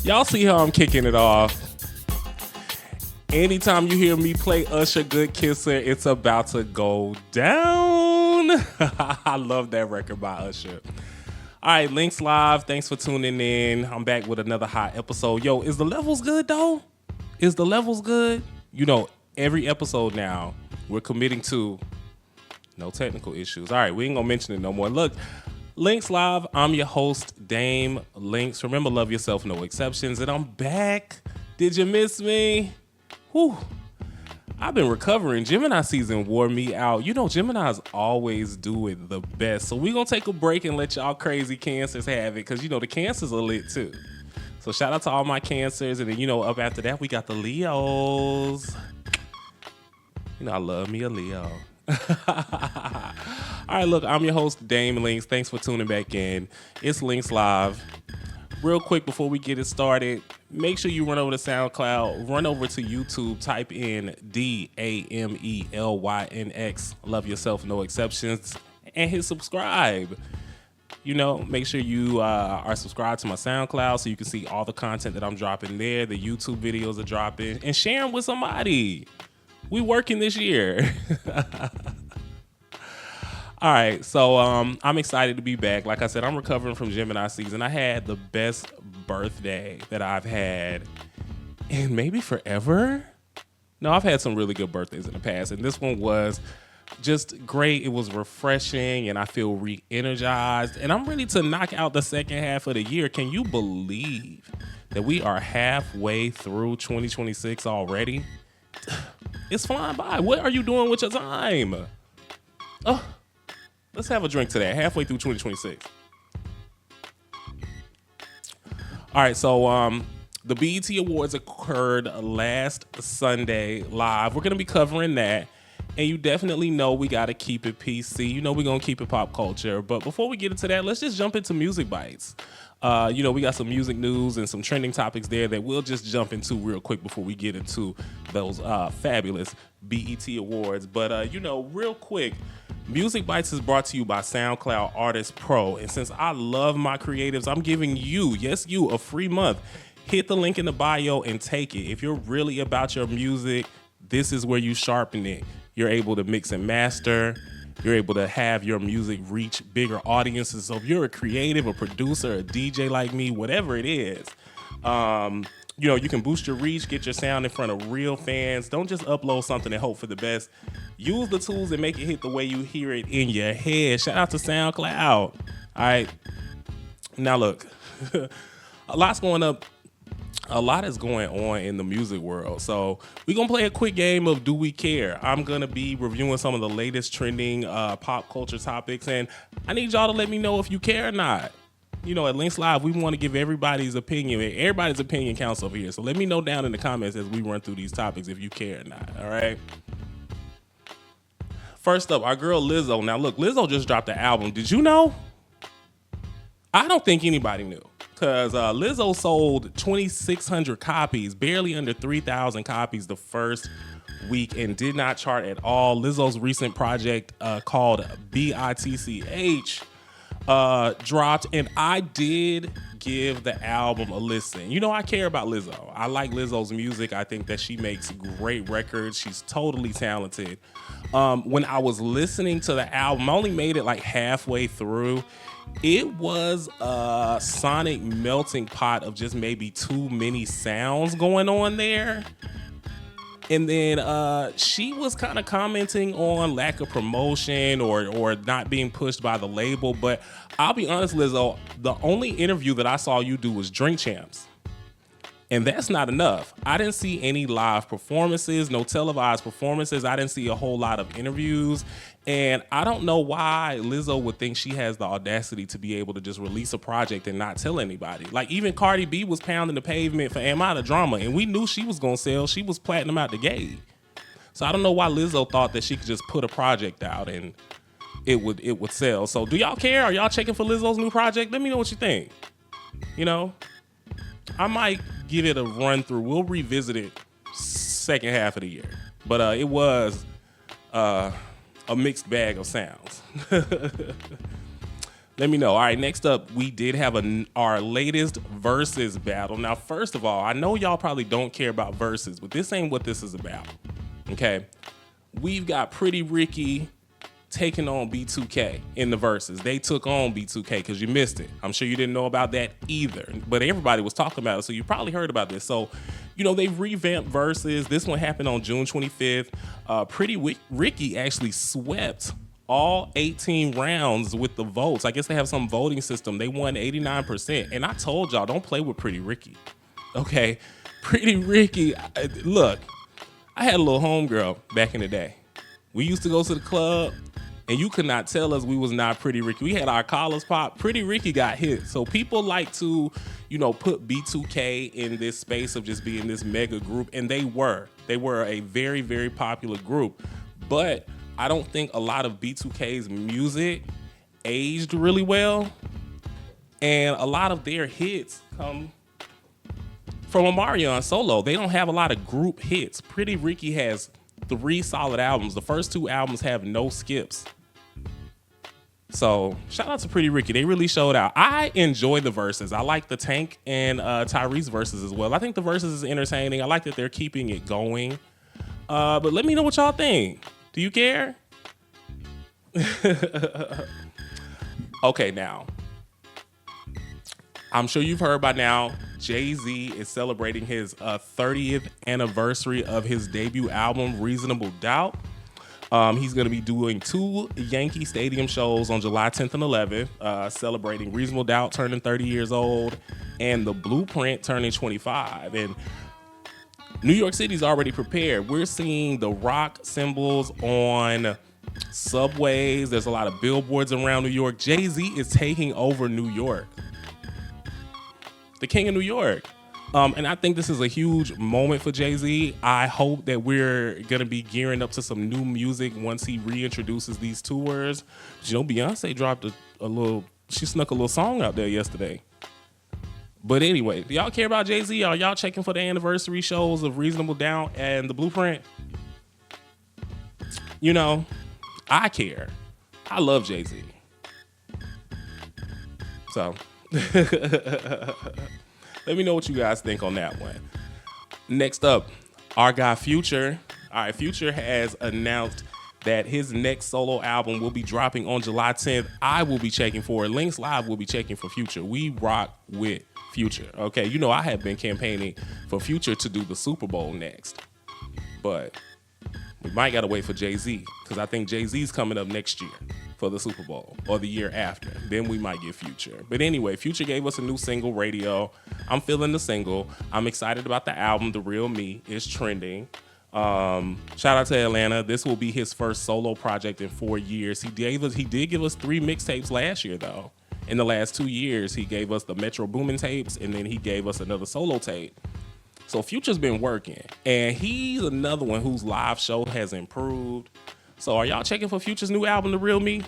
Y'all see how I'm kicking it off? Anytime you hear me play Usher Good Kisser, it's about to go down. I love that record by Usher. All right, LYNX Live. Thanks for tuning in. I'm back with another hot episode. Yo, is the levels good though? Is the levels good? You know, every episode now, we're committing to no technical issues. All right, we ain't gonna mention it no more. Look, LYNX Live, I'm your host, Dame LYNX. Remember, love yourself, no exceptions. And I'm back. Did you miss me? Whew. I've been recovering. Gemini season wore me out. You know, Geminis always do it the best. So we're going to take a break and let y'all crazy Cancers have it because, you know, the Cancers are lit too. So shout out to all my Cancers. And then, you know, up after that, we got the Leos. You know, I love me a Leo. All right, look, I'm your host, Dame LYNX. Thanks for tuning back in. It's LYNX Live. Real quick before we get it started, make sure you run over to SoundCloud, run over to YouTube, type in DAMELYNX, love yourself, no exceptions, and hit subscribe. You know, make sure you are subscribed to my SoundCloud so you can see all the content that I'm dropping there, the YouTube videos are dropping, and share them with somebody. We working this year. All right, so I'm excited to be back. Like I said, I'm recovering from Gemini season. I had the best birthday that I've had in maybe forever. No, I've had some really good birthdays in the past, and this one was just great. It was refreshing, and I feel re-energized, and I'm ready to knock out the second half of the year. Can you believe that we are halfway through 2026 already? It's flying by. What are you doing with your time? Oh. Let's have a drink to that. Halfway through 2026. All right, so the BET Awards occurred last Sunday live. We're going to be covering that. And you definitely know we got to keep it PC. You know we're going to keep it pop culture. But before we get into that, let's just jump into Music Bites. You know, we got some music news and some trending topics there that we'll just jump into real quick before we get into those fabulous BET Awards. But, you know, real quick, Music Bites is brought to you by SoundCloud Artist Pro. And since I love my creatives, I'm giving you, yes, you, a free month. Hit the link in the bio and take it. If you're really about your music, this is where you sharpen it. You're able to mix and master. You're able to have your music reach bigger audiences. So if you're a creative, a producer, a DJ like me, whatever it is, you know, you can boost your reach, get your sound in front of real fans. Don't just upload something and hope for the best. Use the tools and make it hit the way you hear it in your head. Shout out to SoundCloud. All right. Now look, a lot is going on in the music world. So we're going to play a quick game of Do We Care? I'm going to be reviewing some of the latest trending pop culture topics, and I need y'all to let me know if you care or not. You know, at LYNX Live, we want to give everybody's opinion. Everybody's opinion counts over here. So let me know down in the comments as we run through these topics if you care or not, all right? First up, our girl Lizzo. Now, look, Lizzo just dropped an album. Did you know? I don't think anybody knew. Because Lizzo sold 2,600 copies, barely under 3,000 copies the first week, and did not chart at all. Lizzo's recent project called BITEZ dropped, and I did give the album a listen. You know, I care about Lizzo. I like Lizzo's music. I think that she makes great records. She's totally talented. When I was listening to the album, I only made it like halfway through. It was a sonic melting pot of just maybe too many sounds going on there. And then she was kind of commenting on lack of promotion or not being pushed by the label. But I'll be honest, Lizzo, the only interview that I saw you do was Drink Champs. And that's not enough. I didn't see any live performances, no televised performances. I didn't see a whole lot of interviews. And I don't know why Lizzo would think she has the audacity to be able to just release a project and not tell anybody. Like, even Cardi B was pounding the pavement for Am I the Drama, and we knew she was going to sell. She was platinum out the gate. So I don't know why Lizzo thought that she could just put a project out and it would sell. So do y'all care? Are y'all checking for Lizzo's new project? Let me know what you think. You know, I might give it a run through. We'll revisit it second half of the year. But it was a mixed bag of sounds. Let me know. All right, next up, we did have our latest versus battle. Now, first of all, I know y'all probably don't care about verses, but this ain't what this is about. Okay, we've got Pretty Ricky taking on B2K in the verses. They took on B2K because you missed it. I'm sure you didn't know about that either, but everybody was talking about it, so you probably heard about this. So, you know, they've revamped verses. This one happened on June 25th. Pretty Ricky actually swept all 18 rounds with the votes. I guess they have some voting system. They won 89%. And I told y'all, don't play with Pretty Ricky. Okay? Pretty Ricky, look, I had a little homegirl back in the day. We used to go to the club, and you could not tell us we was not Pretty Ricky. We had our collars popped. Pretty Ricky got hit. So people like to, you know, put B2K in this space of just being this mega group, and they were. They were a very, very popular group. But I don't think a lot of B2K's music aged really well, and a lot of their hits come from Omarion solo. They don't have a lot of group hits. Pretty Ricky has 3 solid albums. The first 2 albums have no skips. So shout out to Pretty Ricky. They really showed out. I enjoy the verses. I like the Tank and Tyrese verses as well. I think the verses is entertaining. I like that they're keeping it going. But let me know what y'all think. Do you care? Okay, now. I'm sure you've heard by now, Jay-Z is celebrating his 30th anniversary of his debut album, Reasonable Doubt. He's going to be doing 2 Yankee Stadium shows on July 10th and 11th, celebrating Reasonable Doubt turning 30 years old and The Blueprint turning 25. And New York City's already prepared. We're seeing the rock symbols on subways. There's a lot of billboards around New York. Jay-Z is taking over New York. The king of New York. And I think this is a huge moment for Jay-Z. I hope that we're going to be gearing up to some new music once he reintroduces these tours. You know, Beyonce dropped she snuck a little song out there yesterday. But anyway, do y'all care about Jay-Z? Are y'all checking for the anniversary shows of Reasonable Doubt and The Blueprint? You know, I care. I love Jay-Z. So... let me know what you guys think on that one. Next up, our guy Future. All right, Future has announced that his next solo album will be dropping on July 10th. I will be checking for it. LYNX Live will be checking for Future. We rock with Future. Okay, you know I have been campaigning for Future to do the Super Bowl next. But we might gotta wait for Jay-Z, because I think Jay-Z's coming up next year for the Super Bowl, or the year after. Then we might get Future. But anyway, Future gave us a new single, Radio. I'm feeling the single. I'm excited about the album, The Real Me. It's trending. Shout out to Atlanta. This will be his first solo project in 4 years. He did give us 3 mixtapes last year, though. In the last 2 years, he gave us the Metro Boomin tapes, and then he gave us another solo tape. So Future's been working, and he's another one whose live show has improved. So are y'all checking for Future's new album, The Real Me?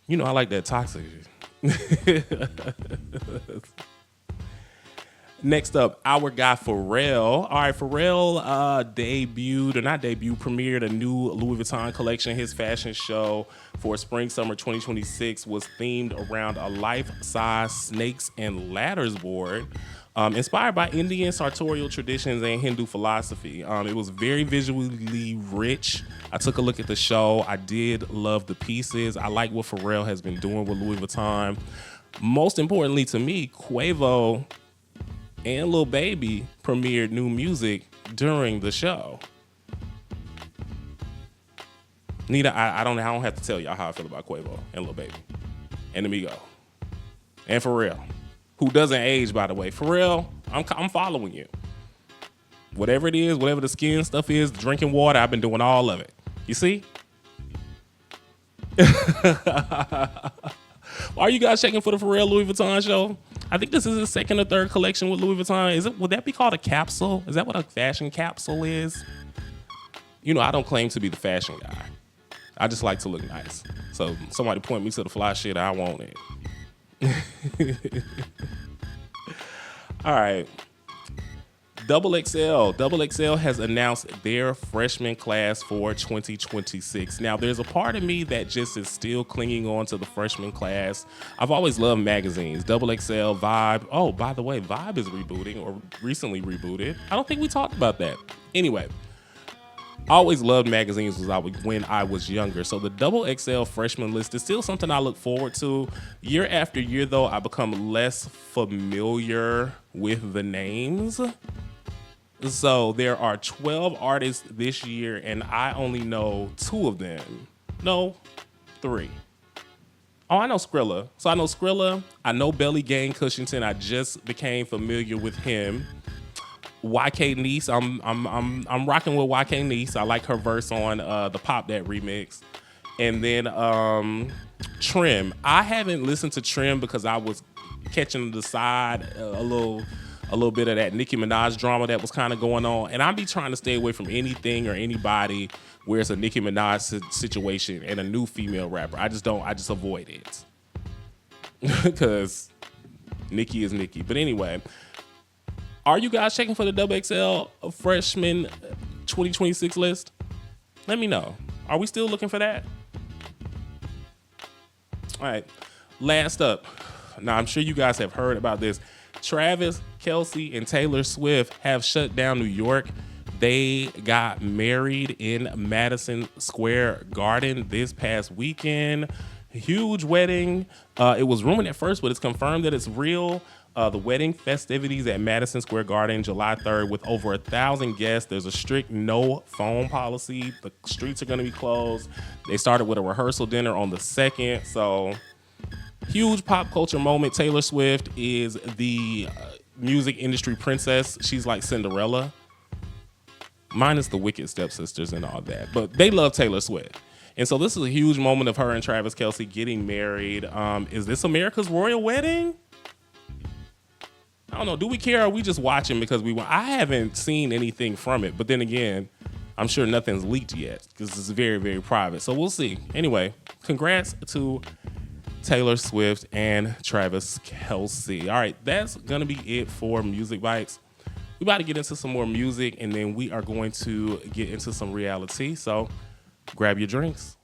You know I like that toxic shit. Next up, our guy Pharrell. All right, Pharrell premiered a new Louis Vuitton collection. His fashion show for spring-summer 2026 was themed around a life-size snakes and ladders board. Inspired by Indian sartorial traditions and Hindu philosophy. It was very visually rich. I took a look at the show. I did love the pieces. I like what Pharrell has been doing with Louis Vuitton. Most importantly to me, Quavo and Lil Baby premiered new music during the show. Nita, I don't have to tell y'all how I feel about Quavo and Lil Baby and Amigo and Pharrell, who doesn't age, by the way. Pharrell, I'm following you. Whatever it is, whatever the skin stuff is, drinking water, I've been doing all of it. You see? Are you guys checking for the Pharrell Louis Vuitton show? I think this is his 2nd or 3rd collection with Louis Vuitton. Would that be called a capsule? Is that what a fashion capsule is? You know, I don't claim to be the fashion guy. I just like to look nice. So somebody point me to the fly shit, I want it. All right. Double XL has announced their freshman class for 2026. Now, there's a part of me that just is still clinging on to the freshman class. I've always loved magazines. Double XL, Vibe. Oh, by the way, Vibe is rebooting or recently rebooted. I don't think we talked about that. Anyway, I always loved magazines when I was younger. So the Double XL freshman list is still something I look forward to. Year after year, though, I become less familiar with the names. So there are 12 artists this year, and I only know 2 of them. No, 3. Oh, I know Skrilla. So I know Skrilla. I know Belly Gang Cushington. I just became familiar with him. YK Niece. I'm rocking with YK Niece. I like her verse on the Pop That remix. And then Trim. I haven't listened to Trim because I was catching the side a little bit of that Nicki Minaj drama that was kind of going on. And I be trying to stay away from anything or anybody where it's a Nicki Minaj situation and a new female rapper. I just avoid it. Because Nicki is Nicki. But anyway, are you guys checking for the Double XL freshman 2026 list? Let me know. Are we still looking for that? All right. Last up. Now, I'm sure you guys have heard about this. Travis Kelce and Taylor Swift have shut down New York. They got married in Madison Square Garden this past weekend. Huge wedding. It was rumored at first, but it's confirmed that it's real. The wedding festivities at Madison Square Garden, July 3rd, with over 1,000 guests. There's a strict no phone policy. The streets are going to be closed. They started with a rehearsal dinner on the 2nd. So huge pop culture moment. Taylor Swift is the music industry princess. She's like Cinderella, minus the Wicked stepsisters and all that. But they love Taylor Swift. And so this is a huge moment of her and Travis Kelce getting married. Is this America's royal wedding? I don't know. Do we care? Or are we just watching because we want? I haven't seen anything from it. But then again, I'm sure nothing's leaked yet because it's very, very private. So we'll see. Anyway, congrats to Taylor Swift and Travis Kelce. All right, that's going to be it for Music Bites. We about to get into some more music, and then we are going to get into some reality. So grab your drinks.